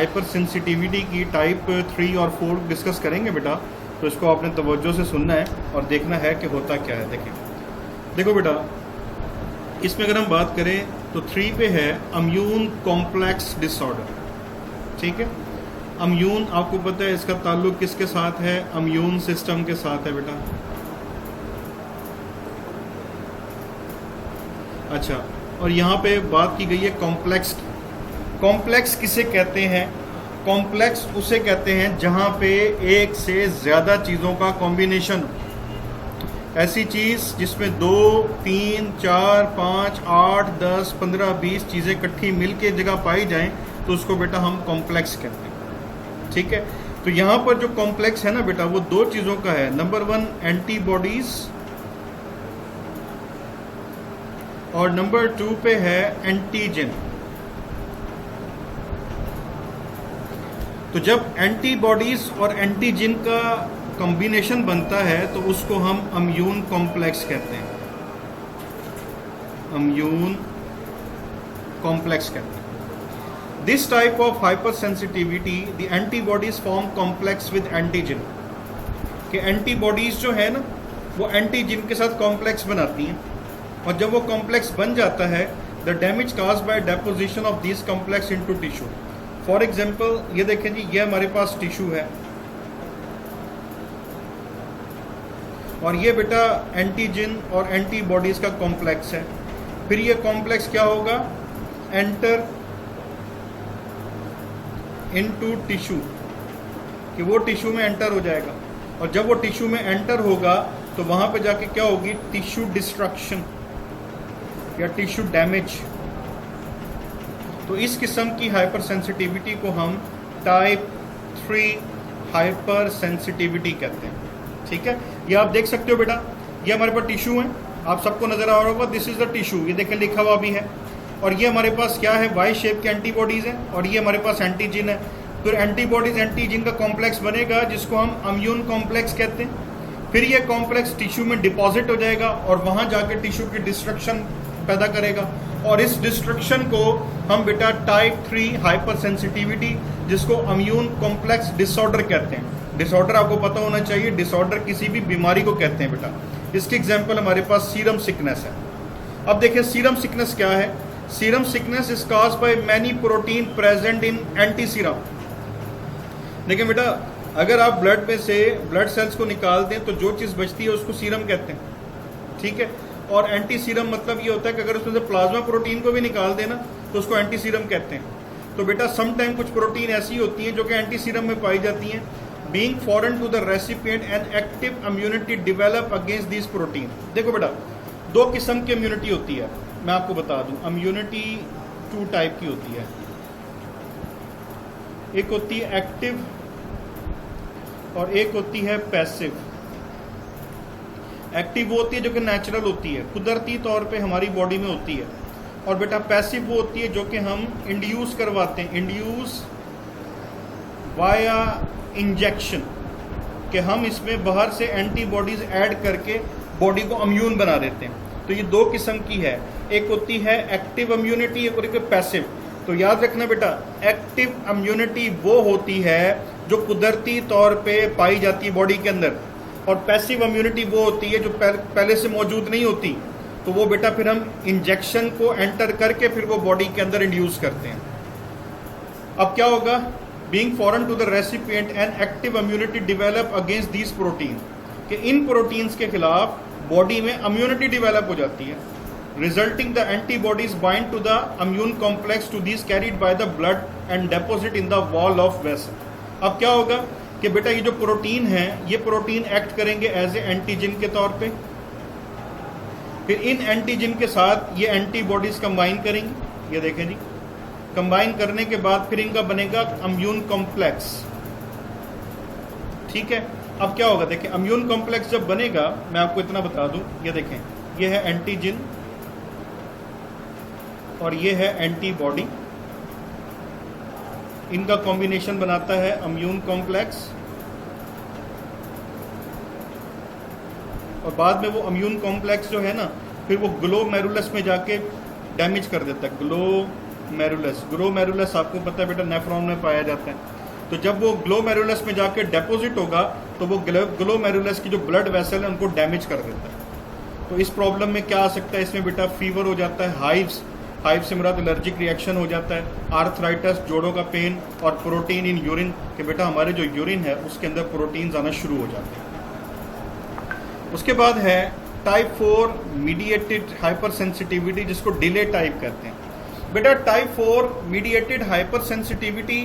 Hyper sensitivity की type 3 और 4 discuss करेंगे बेटा, तो इसको आपने तवज्जो से सुनना है और देखना है कि होता क्या है। देखो बेटा, इसमें अगर हम बात करें तो 3 पे है इम्यून कॉम्प्लेक्स डिसऑर्डर। ठीक है, इम्यून आपको पता है इसका ताल्लुक किसके साथ है? इम्यून सिस्टम के साथ है बेटा। अच्छा, और यहाँ पे बात की गई है कॉम्प्लेक्स की। कॉम्प्लेक्स किसे कहते हैं? कॉम्प्लेक्स उसे कहते हैं जहाँ पे एक से ज़्यादा चीज़ों का कॉम्बिनेशन, ऐसी चीज़ जिसमें 2, 3, 4, 5, 8, 10, 15, 20 चीज़ें इकट्ठी मिल के जगह पाई जाएं, तो उसको बेटा हम कॉम्प्लेक्स कहते हैं। ठीक है, तो यहाँ पर जो कॉम्प्लेक्स है ना बेटा, वो 2 चीज़ों का है। नंबर 1 एंटीबॉडीज और नंबर 2 पे है एंटीजन। तो जब एंटीबॉडीज और एंटीजन का कॉम्बिनेशन बनता है तो उसको हम इम्यून कॉम्प्लेक्स कहते हैं। इम्यून कॉम्प्लेक्स कहते हैं। This type of hyper sensitivity the antibodies form complex with antigen. कि एंटीबॉडीज जो है ना, वो एंटीजन के साथ कॉम्प्लेक्स बनाती हैं, और जब वो कॉम्प्लेक्स बन जाता है, the damage cause by deposition of this complex into tissue. For example ये देखें जी, ये हमारे पास टिश्यू है और ये बेटा एंटीजन और एंटीबॉडीज का कॉम्प्लेक्स है। फिर ये कॉम्प्लेक्स क्या होगा? एंटर इनटू टिश्यू, कि वो टिश्यू में एंटर हो जाएगा, और जब वो टिश्यू में एंटर होगा तो वहां पे जाके क्या होगी? टिश्यू डिस्ट्रक्शन या टिश्यू डैमेज। तो इस किस्म की हाइपर सेंसिटिविटी को हम टाइप 3 हाइपर सेंसिटिविटी कहते हैं। ठीक है, ये आप देख सकते हो बेटा, ये हमारे पास टिश्यू है, आप सबको नजर आ रहा होगा, दिस इज द टिश्यू, ये देखें लिखा हुआ भी है। और ये हमारे पास क्या है? वाई शेप के एंटीबॉडीज हैं, और ये हमारे पास एंटीजन है। फिर एंटीबॉडीज एंटीजन का कॉम्प्लेक्स बनेगा जिसको हम इम्यून कॉम्प्लेक्स कहते हैं। फिर ये कॉम्प्लेक्स टिश्यू में डिपॉजिट हो जाएगा और वहां जाके टिश्यू की डिस्ट्रक्शन पैदा करेगा, और इस डिस्ट्रक्शन को हम बेटा टाइप 3 हाइपर सेंसिटिविटी, जिसको इम्यून कॉम्प्लेक्स डिसऑर्डर कहते हैं। डिसऑर्डर आपको पता होना चाहिए, डिसऑर्डर किसी भी बीमारी को कहते हैं बेटा। इसकी एग्जांपल हमारे पास सीरम सिकनेस है। अब देखिए सीरम सिकनेस क्या है? Serum sickness is caused by many protein present in anti serum. देखिए बेटा, अगर आप ब्लड में से ब्लड सेल्स को निकाल दें तो जो चीज़ बचती है उसको सीरम कहते हैं। ठीक है, और एंटी सीरम मतलब ये होता है कि अगर उसमें से प्लाज्मा प्रोटीन को भी निकाल देना तो उसको एंटी सीरम कहते हैं। तो बेटा सम टाइम कुछ प्रोटीन ऐसी होती हैं जो कि एंटी सीरम में पाई जाती हैं। Being foreign to the recipient and active immunity develop against this protein. देखो बेटा, 2 किस्म की इम्यूनिटी होती है, मैं आपको बता दूं। इम्यूनिटी 2 टाइप की होती है। एक होती है एक्टिव और एक होती है पैसिव। एक्टिव वो होती है जो कि नेचुरल होती है, कुदरती तौर पे हमारी बॉडी में होती है, और बेटा पैसिव वो होती है जो कि हम इंड्यूस करवाते हैं, इंड्यूस वाया इंजेक्शन, कि हम इसमें बाहर से एंटीबॉडीज ऐड करके बॉडी को इम्यून बना देते हैं। तो ये 2 किस्म की है, एक होती है एक्टिव इम्यूनिटी, एक होती है पैसिव। तो याद रखना बेटा, एक्टिव इम्यूनिटी वो होती है जो कुदरती तौर पे पाई जाती है बॉडी के अंदर, और पैसिव इम्यूनिटी वो होती है जो पहले से मौजूद नहीं होती। तो वो बेटा फिर हम इंजेक्शन को एंटर करके फिर वो बॉडी के अंदर इंड्यूस करते हैं। अब क्या होगा? Being foreign to the recipient and active immunity develop against these protein, कि इन प्रोटीन्स के खिलाफ बॉडी में इम्यूनिटी डेवलप हो जाती है। Resulting the antibodies bind to the immune complex to these carried by the blood and deposit in the wall of vessel. अब क्या होगा कि बेटा ये जो प्रोटीन है, ये प्रोटीन एक्ट करेंगे एज ए एंटीजन के तौर पे। फिर इन एंटीजन के साथ ये एंटीबॉडीज कंबाइन करेंगी, ये देखें जी, कंबाइन करने के बाद फिर इनका बनेगा इम्यून कॉम्प्लेक्स। ठीक है, अब क्या होगा? देखें, इम्यून कॉम्प्लेक्स जब बनेगा, मैं आपको इतना बता दूं, ये देखें, ये है एंटीजन और ये है एंटीबॉडी, इनका कॉम्बिनेशन बनाता है इम्यून कॉम्प्लेक्स, और बाद में वो इम्यून कॉम्प्लेक्स जो है ना, फिर वो ग्लोमेरुलस में जाके डैमेज कर देता है, ग्लोमेरुलस ग्लोमेरुलस। ग्लोमेरुलस आपको पता है बेटा नेफ्रॉन में पाया जाता है। तो जब वो ग्लोमेरुलस में जाके डेपोजिट होगा तो वो ग्लोमेरुलस की जो ब्लड वेसल है उनको डैमेज कर देता है। तो इस प्रॉब्लम में क्या आ सकता है इसमें बेटा, फीवर हो जाता है, हाइव से मुराद एलर्जिक रिएक्शन हो जाता है, आर्थराइटिस, जोड़ों का पेन, और प्रोटीन इन यूरिन कि बेटा हमारे जो यूरिन है उसके अंदर प्रोटीन्स आना शुरू हो जाते हैं। उसके बाद है टाइप 4 मीडिएटेड हाइपर सेंसिटिविटी, जिसको डिले टाइप कहते हैं। बेटा टाइप 4 मीडिएटेड हाइपर सेंसिटिविटी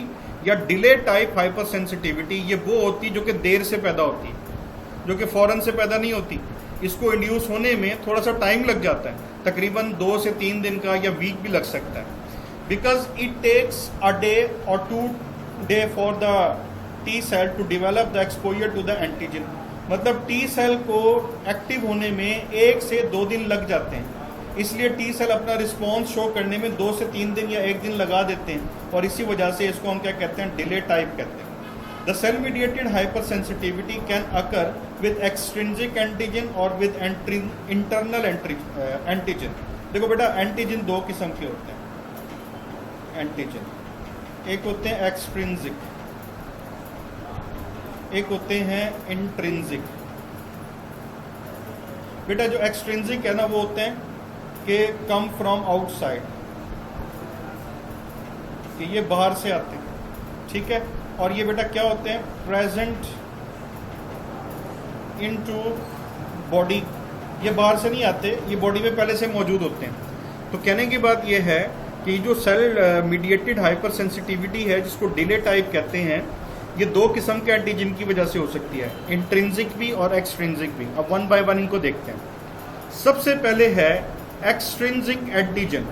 या डिले टाइप हाइपर सेंसिटिविटी ये वो होती है जो कि देर से पैदा होती है, जो कि फौरन से पैदा नहीं होती। इसको इंड्यूस होने में थोड़ा सा टाइम लग जाता है, तकरीबन 2 से 3 दिन का या वीक भी लग सकता है, because it takes a day और 2 day for the T cell to develop the exposure to the antigen. मतलब टी सेल को एक्टिव होने में 1 से 2 दिन लग जाते हैं, इसलिए टी सेल अपना रिस्पॉन्स शो करने में 2 से 3 दिन या 1 दिन लगा देते हैं, और इसी वजह से इसको हम क्या कहते हैं, डिले टाइप कहते हैं। The cell mediated hypersensitivity can occur with extrinsic antigen और विद इंटरनल एंटीजन। देखो बेटा एंटीजन 2 किस्म के होते हैं एंटीजन, एक होते हैं एक्सट्रिंसिक, एक होते हैं इंट्रिंसिक। बेटा जो एक्सट्रिंसिक है ना वो होते हैं कि कम फ्रॉम आउटसाइड, कि ये बाहर से आते हैं, ठीक है। और ये बेटा क्या होते हैं, प्रेजेंट इनटू बॉडी, ये बाहर से नहीं आते, ये बॉडी में पहले से मौजूद होते हैं। तो कहने की बात ये है कि जो सेल मीडिएटेड हाइपर सेंसिटिविटी है जिसको डिले टाइप कहते हैं, ये 2 किस्म के एंटीजन की वजह से हो सकती है, इंट्रिंसिक भी और एक्सट्रिंसिक भी। अब 1 बाय 1 इनको देखते हैं। सबसे पहले है extrinsic antigen.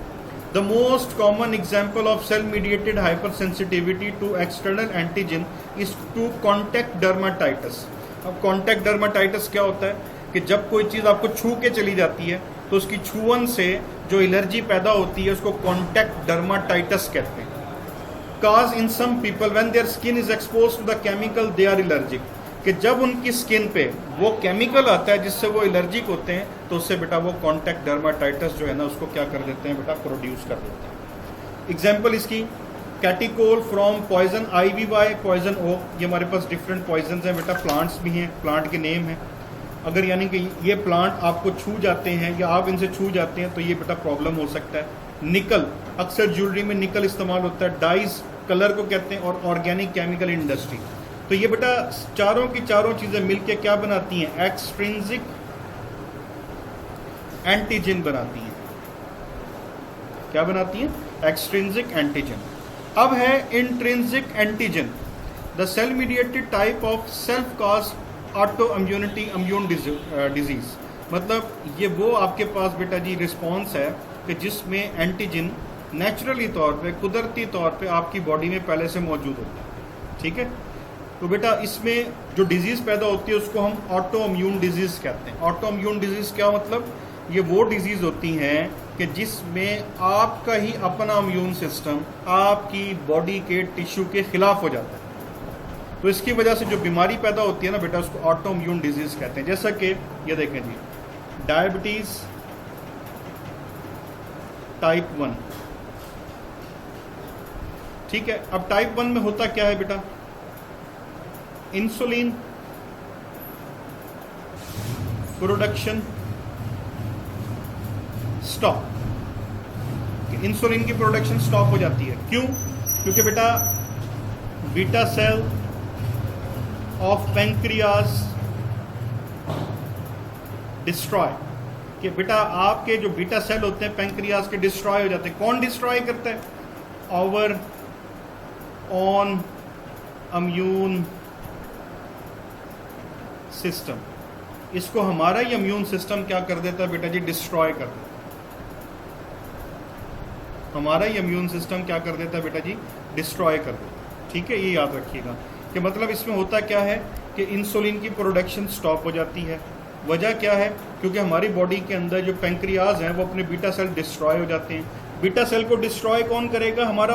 The most common example of cell-mediated hypersensitivity to external antigen is to contact dermatitis। अब contact dermatitis क्या होता है कि जब कोई चीज़ आपको छू के चली जाती है तो उसकी छुअन से जो एलर्जी पैदा होती है उसको contact dermatitis कहते हैं। Cause in some people when their skin is exposed to the chemical they are allergic, कि जब उनकी स्किन पे वो केमिकल आता है जिससे वो एलर्जिक होते हैं तो उससे बेटा वो कॉन्टैक्ट डर्माटाइटिस जो है ना उसको क्या कर देते हैं बेटा, प्रोड्यूस कर देते हैं। एग्जांपल इसकी कैटिकोल from poison IVY, poison oak, ये हमारे पास डिफरेंट पॉइजन हैं बेटा, प्लांट्स भी हैं, प्लांट के नेम हैं। अगर यानी कि ये प्लांट आपको छू जाते हैं या आप इनसे छू जाते हैं तो ये बेटा प्रॉब्लम हो सकता है। निकल, अक्सर ज्वेलरी में निकल इस्तेमाल होता है, डाइज कलर को कहते हैं, और ऑर्गेनिक केमिकल इंडस्ट्री। तो ये बेटा चारों की चारों चीजें मिलके क्या बनाती हैं, एक्सट्रिंसिक एंटीजन बनाती हैं। क्या बनाती हैं, एक्सट्रिंसिक एंटीजन। अब है intrinsic antigen, the cell mediated type of self cause autoimmunity immune disease. मतलब ये वो आपके पास बेटा जी रिस्पॉन्स है कि जिसमें एंटीजन नेचुरली तौर पे, कुदरती तौर पे आपकी बॉडी में पहले से मौजूद होता है, ठीक है। तो बेटा इसमें जो डिजीज़ पैदा होती है उसको हम ऑटो इम्यून डिजीज़ कहते हैं। ऑटो इम्यून डिजीज़ क्या मतलब, ये वो डिजीज़ होती हैं कि जिसमें आपका ही अपना इम्यून सिस्टम आपकी बॉडी के टिश्यू के खिलाफ हो जाता है। तो इसकी वजह से जो बीमारी पैदा होती है ना बेटा उसको ऑटो इम्यून डिजीज़ कहते हैं। जैसा कि ये देखें जी, डायबिटीज़ टाइप 1, ठीक है। अब टाइप 1 में होता क्या है बेटा, इंसुलिन प्रोडक्शन स्टॉप, इंसुलिन की प्रोडक्शन स्टॉप हो जाती है। क्यों? क्योंकि बेटा beta cell of pancreas destroy, कि बेटा आपके जो बीटा सेल होते हैं पैंक्रियाज के डिस्ट्रॉय हो जाते हैं। कौन डिस्ट्रॉय करता है? Our own immune system. इसको हमारा ही इम्यून सिस्टम क्या कर देता है बेटा जी, डिस्ट्रॉय कर देता है। हमारा ही इम्यून सिस्टम क्या कर देता है बेटा जी, डिस्ट्रॉय कर देता है, ठीक है। ये याद रखिएगा कि मतलब इसमें होता क्या है कि इंसुलिन की प्रोडक्शन स्टॉप हो जाती है। वजह क्या है? क्योंकि हमारी बॉडी के अंदर जो पैंक्रियाज हैं वो अपने बीटा सेल डिस्ट्रॉय हो जाते हैं। बीटा सेल को डिस्ट्रॉय कौन करेगा? हमारा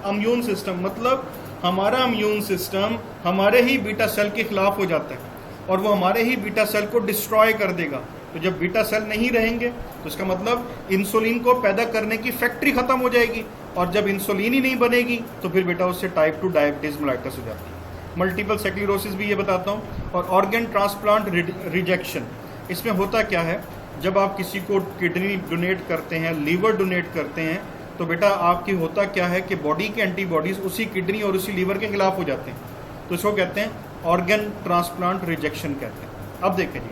इम्यून सिस्टम। मतलब हमारा इम्यून सिस्टम हमारे ही बीटा सेल के खिलाफ हो जाता है और वो हमारे ही बीटा सेल को डिस्ट्रॉय कर देगा। तो जब बीटा सेल नहीं रहेंगे तो इसका मतलब इंसुलिन को पैदा करने की फैक्ट्री खत्म हो जाएगी। और जब इंसुलिन ही नहीं बनेगी तो फिर बेटा उससे टाइप 2 डायबिटीज मेलाइटस हो जाती है। मल्टीपल स्क्लेरोसिस भी ये बताता हूँ। और ऑर्गन ट्रांसप्लांट रिजेक्शन, इसमें होता क्या है, जब आप किसी को किडनी डोनेट करते हैं, लीवर डोनेट करते हैं, तो बेटा आपकी होता क्या है कि बॉडी के एंटीबॉडीज उसी किडनी और उसी लीवर के खिलाफ हो जाते हैं, तो इसको कहते हैं ऑर्गन ट्रांसप्लांट रिजेक्शन कहते हैं। अब देखें जी,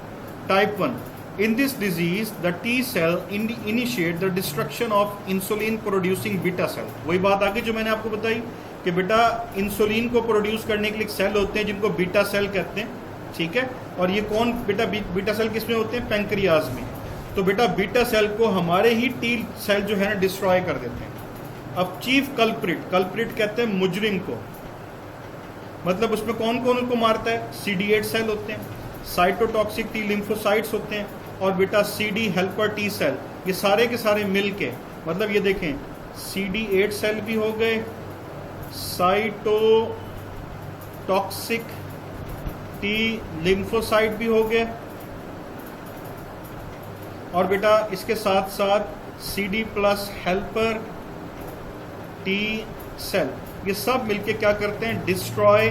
type 1, in this disease the T cell initiate the destruction of insulin producing beta cell. वही बात आगे जो मैंने आपको बताई कि बेटा इंसुलिन को प्रोड्यूस करने के लिए सेल होते हैं जिनको बीटा सेल कहते हैं, ठीक है। और ये कौन बेटा, बीटा सेल किसमें होते हैं, पैंक्रियाज में। तो बेटा बीटा सेल को हमारे ही टी सेल जो है ना डिस्ट्रॉय कर देते हैं। अब चीफ कल्प्रिट, कल्प्रिट कहते हैं मुजरिम को, मतलब उसमें कौन कौन उनको मारता है, CD8 सेल होते हैं, साइटोटॉक्सिक टी लिम्फोसाइट्स होते हैं, और बेटा CD हेल्पर टी सेल, ये सारे के सारे मिल के, मतलब ये देखें CD8 सेल भी हो गए, साइटोटॉक्सिक टी लिम्फोसाइट भी हो गए, और बेटा इसके साथ साथ CD plus helper T cell, ये सब मिलके क्या करते हैं, डिस्ट्रॉय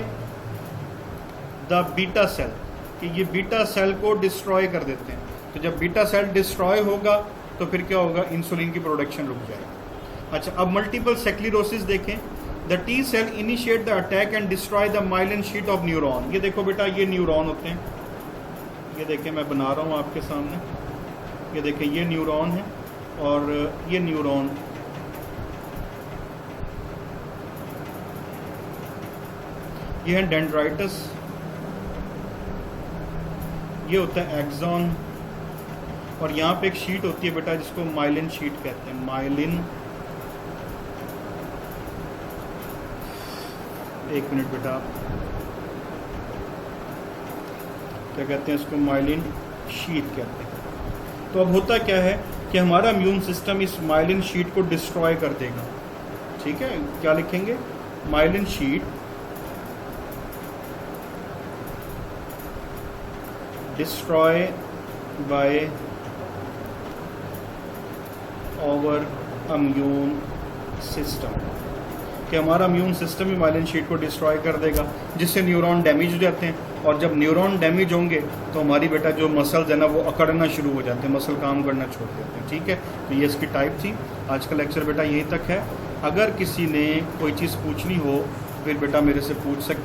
द बीटा सेल, कि ये बीटा सेल को डिस्ट्रॉय कर देते हैं। तो जब बीटा सेल डिस्ट्रॉय होगा तो फिर क्या होगा, इंसुलिन की प्रोडक्शन रुक जाएगी। अच्छा, अब मल्टीपल स्क्लेरोसिस देखें। The T cell initiate the attack and destroy the myelin sheet of neuron. ये देखो बेटा, ये न्यूरॉन होते हैं, ये देखें मैं बना रहा हूँ आपके सामने, ये देखें ये न्यूरॉन है और ये न्यूरॉन, ये है डेंड्राइटिस, ये होता है एक्सॉन, और यहाँ पे एक शीट होती है बेटा जिसको माइलिन शीट कहते हैं, माइलिन, एक मिनट बेटा, क्या कहते हैं इसको, माइलिन शीट कहते हैं। तो अब होता क्या है कि हमारा इम्यून सिस्टम इस माइलिन शीट को डिस्ट्रॉय कर देगा, ठीक है। क्या लिखेंगे, myelin sheet destroy by our immune system, कि हमारा इम्यून सिस्टम ही माइलिन शीट को डिस्ट्रॉय कर देगा, जिससे न्यूरॉन डैमेज हो जाते हैं, और जब न्यूरॉन डैमेज होंगे तो हमारी बेटा जो मसल्स है ना वो अकड़ना शुरू हो जाते हैं, मसल काम करना छोड़ देते हैं, ठीक है। तो ये इसकी टाइप थी। आज का लेक्चर बेटा यहीं तक है। अगर किसी ने कोई चीज़ पूछनी हो फिर बेटा मेरे से पूछ सकते